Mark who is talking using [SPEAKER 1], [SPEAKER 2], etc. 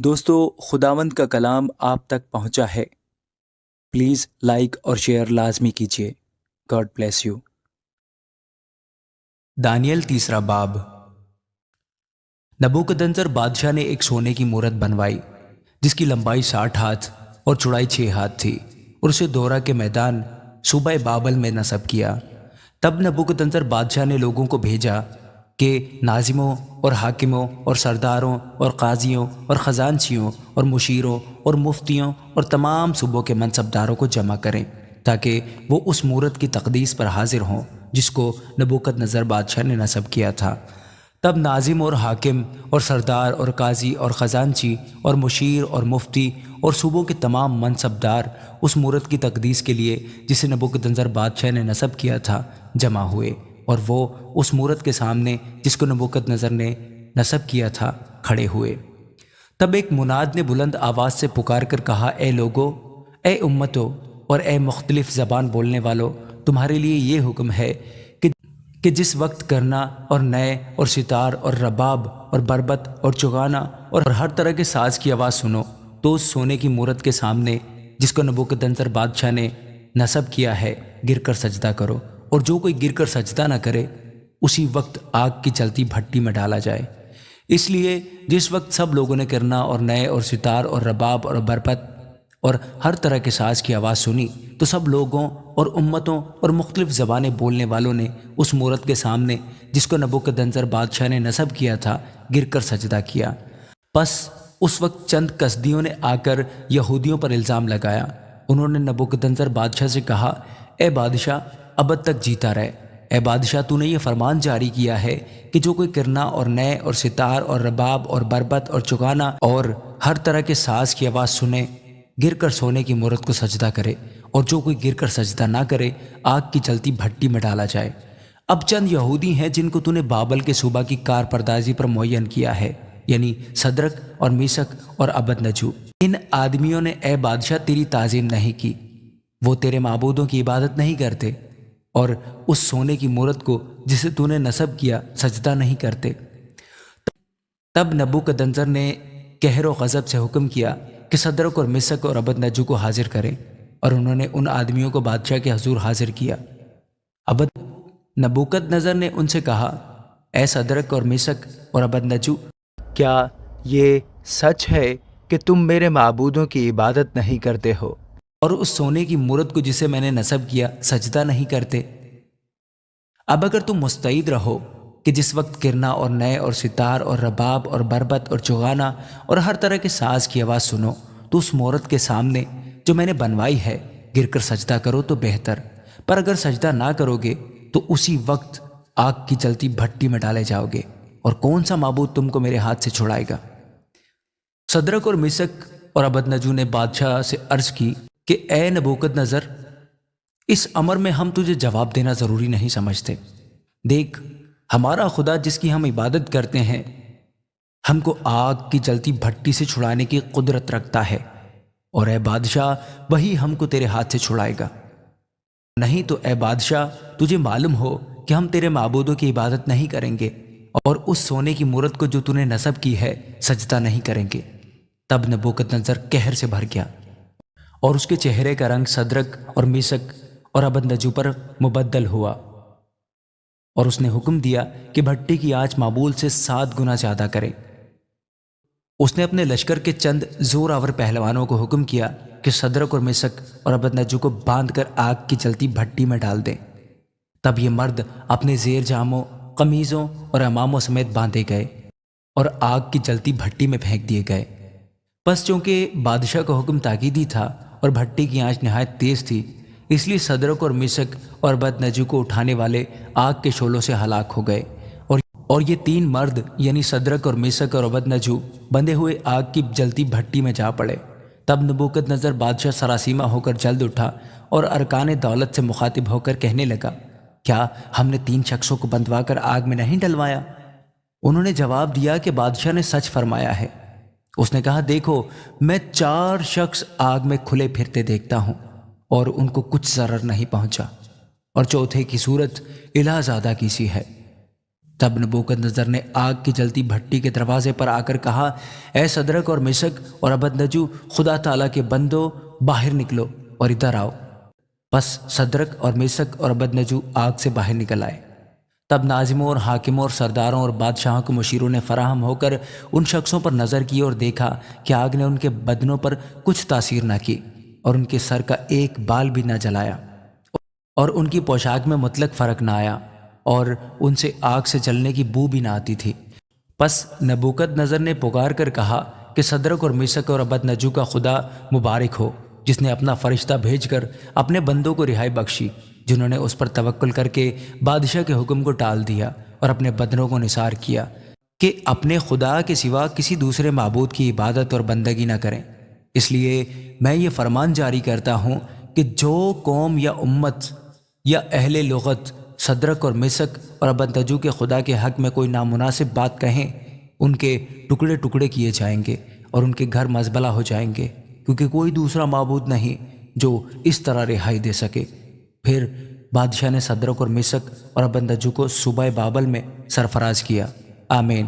[SPEAKER 1] دوستو، خداوند کا کلام آپ تک پہنچا ہے۔ پلیز لائک اور شیئر لازمی کیجیے۔ God bless you.
[SPEAKER 2] دانیل تیسرا باب۔ نبوکدنضر بادشاہ نے ایک سونے کی مورت بنوائی جس کی لمبائی 60 ہاتھ اور چوڑائی 6 ہاتھ تھی، اور اسے دورہ کے میدان صوبہ بابل میں نصب کیا۔ تب نبوکدنضر بادشاہ نے لوگوں کو بھیجا کہ ناظموں اور حاکموں اور سرداروں اور قاضیوں اور خزانچیوں اور مشیروں اور مفتیوں اور تمام صوبوں کے منصبداروں کو جمع کریں تاکہ وہ اس مورت کی تقدیس پر حاضر ہوں جس کو نبوکدنضر بادشاہ نے نصب کیا تھا۔ تب ناظم اور حاکم اور سردار اور قاضی اور خزانچی اور مشیر اور مفتی اور صوبوں کے تمام منصبدار اس مورت کی تقدیس کے لیے جسے نبوکدنضر بادشاہ نے نصب کیا تھا جمع ہوئے، اور وہ اس مورت کے سامنے جس کو نبوکدنضر نے نصب کیا تھا کھڑے ہوئے۔ تب ایک مناد نے بلند آواز سے پکار کر کہا، اے لوگو، اے امتو اور اے مختلف زبان بولنے والو، تمہارے لیے یہ حکم ہے کہ جس وقت کرنا اور نئے اور ستار اور رباب اور بربت اور چغانہ اور ہر طرح کے ساز کی آواز سنو تو اس سونے کی مورت کے سامنے جس کو نبوکدنضر بادشاہ نے نصب کیا ہے گر کر سجدہ کرو، اور جو کوئی گر کر سجدہ نہ کرے اسی وقت آگ کی چلتی بھٹی میں ڈالا جائے۔ اس لیے جس وقت سب لوگوں نے کرنا اور نئے اور ستار اور رباب اور بربت اور ہر طرح کے ساز کی آواز سنی تو سب لوگوں اور امتوں اور مختلف زبانیں بولنے والوں نے اس مورت کے سامنے جس کو نبوکدنضر بادشاہ نے نصب کیا تھا گر کر سجدہ کیا۔ پس اس وقت چند کسدیوں نے آ کر یہودیوں پر الزام لگایا۔ انہوں نے نبوکدنضر بادشاہ سے کہا، اے بادشاہ، ابد تک جیتا رہے۔ اے بادشاہ، تو نے یہ فرمان جاری کیا ہے کہ جو کوئی کرنا اور نئے اور ستار اور رباب اور بربت اور چغانہ اور ہر طرح کے ساز کی آواز سنے گر کر سونے کی مورت کو سجدہ کرے، اور جو کوئی گر کر سجدہ نہ کرے آگ کی چلتی بھٹی میں ڈالا جائے۔ اب چند یہودی ہیں جن کو تو نے بابل کے صوبہ کی کار پردازی پر معین کیا ہے، یعنی صدرک اور میثک اور ابدنجو۔ ان آدمیوں نے اے بادشاہ تیری تعظیم نہیں کی، وہ تیرے معبودوں کی عبادت نہیں کرتے اور اس سونے کی مورت کو جسے تو نے نصب کیا سجدہ نہیں کرتے۔ تب نبوکدنضر نے قہر و غضب سے حکم کیا کہ صدرک اور میثک اور ابدنجو کو حاضر کریں، اور انہوں نے ان آدمیوں کو بادشاہ کے حضور حاضر کیا۔ نبوکدنضر نے ان سے کہا، اے صدرک اور میثک اور ابدنجو،
[SPEAKER 1] کیا یہ سچ ہے کہ تم میرے معبودوں کی عبادت نہیں کرتے ہو
[SPEAKER 2] اور اس سونے کی مورت کو جسے میں نے نصب کیا سجدہ نہیں کرتے؟ اب اگر تم مستعد رہو کہ جس وقت کرنا اور نئے اور ستار اور رباب اور بربت اور چغانہ اور ہر طرح کے ساز کی آواز سنو تو اس مورت کے سامنے جو میں نے بنوائی ہے گر کر سجدہ کرو تو بہتر، پر اگر سجدہ نہ کرو گے تو اسی وقت آگ کی چلتی بھٹی میں ڈالے جاؤ گے، اور کون سا معبود تم کو میرے ہاتھ سے چھڑائے گا؟ صدرک اور میثک اور ابدنجو نے بادشاہ سے عرض کی کہ اے نبوکدنضر، اس امر میں ہم تجھے جواب دینا ضروری نہیں سمجھتے۔ دیکھ، ہمارا خدا جس کی ہم عبادت کرتے ہیں ہم کو آگ کی جلتی بھٹی سے چھڑانے کی قدرت رکھتا ہے، اور اے بادشاہ وہی ہم کو تیرے ہاتھ سے چھڑائے گا۔ نہیں تو اے بادشاہ، تجھے معلوم ہو کہ ہم تیرے معبودوں کی عبادت نہیں کریں گے اور اس سونے کی مورت کو جو تو نے نصب کی ہے سجدہ نہیں کریں گے۔ تب نبوکدنضر قہر سے بھر گیا اور اس کے چہرے کا رنگ صدرک اور میثک اور ابدنجو پر مبدل ہوا، اور اس نے حکم دیا کہ بھٹی کی آنچ معمول سے 7 گنا زیادہ کرے۔ اس نے اپنے لشکر کے چند زور آور پہلوانوں کو حکم کیا کہ صدرک اور میثک اور ابدنجو کو باندھ کر آگ کی چلتی بھٹی میں ڈال دیں۔ تب یہ مرد اپنے زیر جاموں، قمیضوں اور اماموں سمیت باندھے گئے اور آگ کی چلتی بھٹی میں پھینک دیے گئے۔ پس چونکہ بادشاہ کا حکم تاکیدی تھا اور بھٹی کی آنچ نہایت تیز تھی، اس لیے صدرک اور میثک اور ابدنجو کو اٹھانے والے آگ کے شعلوں سے ہلاک ہو گئے، اور یہ 3 مرد یعنی صدرک اور میثک اور ابدنجو بندھے ہوئے آگ کی جلتی بھٹی میں جا پڑے۔ تب نبوکدنضر بادشاہ سراسیمہ ہو کر جلد اٹھا اور ارکان دولت سے مخاطب ہو کر کہنے لگا، کیا ہم نے 3 شخصوں کو بندھوا کر آگ میں نہیں ڈلوایا؟ انہوں نے جواب دیا کہ بادشاہ نے سچ فرمایا ہے۔ اس نے کہا، دیکھو، میں 4 شخص آگ میں کھلے پھرتے دیکھتا ہوں اور ان کو کچھ ضرر نہیں پہنچا، اور چوتھے کی صورت الہ زادہ کی سی ہے۔ تب نبوکدنضر نے آگ کی جلتی بھٹی کے دروازے پر آ کر کہا، اے صدرک اور مسک اور ابدنجو، خدا تعالیٰ کے بندو، باہر نکلو اور ادھر آؤ۔ پس صدرک اور مسک اور ابدنجو آگ سے باہر نکل آئے۔ تب ناظموں اور حاکموں اور سرداروں اور بادشاہوں کے مشیروں نے فراہم ہو کر ان شخصوں پر نظر کی اور دیکھا کہ آگ نے ان کے بدنوں پر کچھ تاثیر نہ کی اور ان کے سر کا ایک بال بھی نہ جلایا، اور ان کی پوشاک میں مطلق فرق نہ آیا، اور ان سے آگ سے جلنے کی بو بھی نہ آتی تھی۔ پس نبوکدنضر نے پکار کر کہا کہ صدرک اور مسک اور ابدنجو کا خدا مبارک ہو، جس نے اپنا فرشتہ بھیج کر اپنے بندوں کو رہائی بخشی، جنہوں نے اس پر توکل کر کے بادشاہ کے حکم کو ٹال دیا اور اپنے بدنوں کو نثار کیا کہ اپنے خدا کے سوا کسی دوسرے معبود کی عبادت اور بندگی نہ کریں۔ اس لیے میں یہ فرمان جاری کرتا ہوں کہ جو قوم یا امت یا اہل لغت صدرک اور مسک اور ابدنجو کے خدا کے حق میں کوئی نامناسب بات کہیں، ان کے ٹکڑے ٹکڑے کیے جائیں گے اور ان کے گھر مزبلہ ہو جائیں گے، کیونکہ کوئی دوسرا معبود نہیں جو اس طرح رہائی دے سکے۔ پھر بادشاہ نے صدرک اور مسک اور ابدنجو کو صوبہ بابل میں سرفراز کیا۔ آمین۔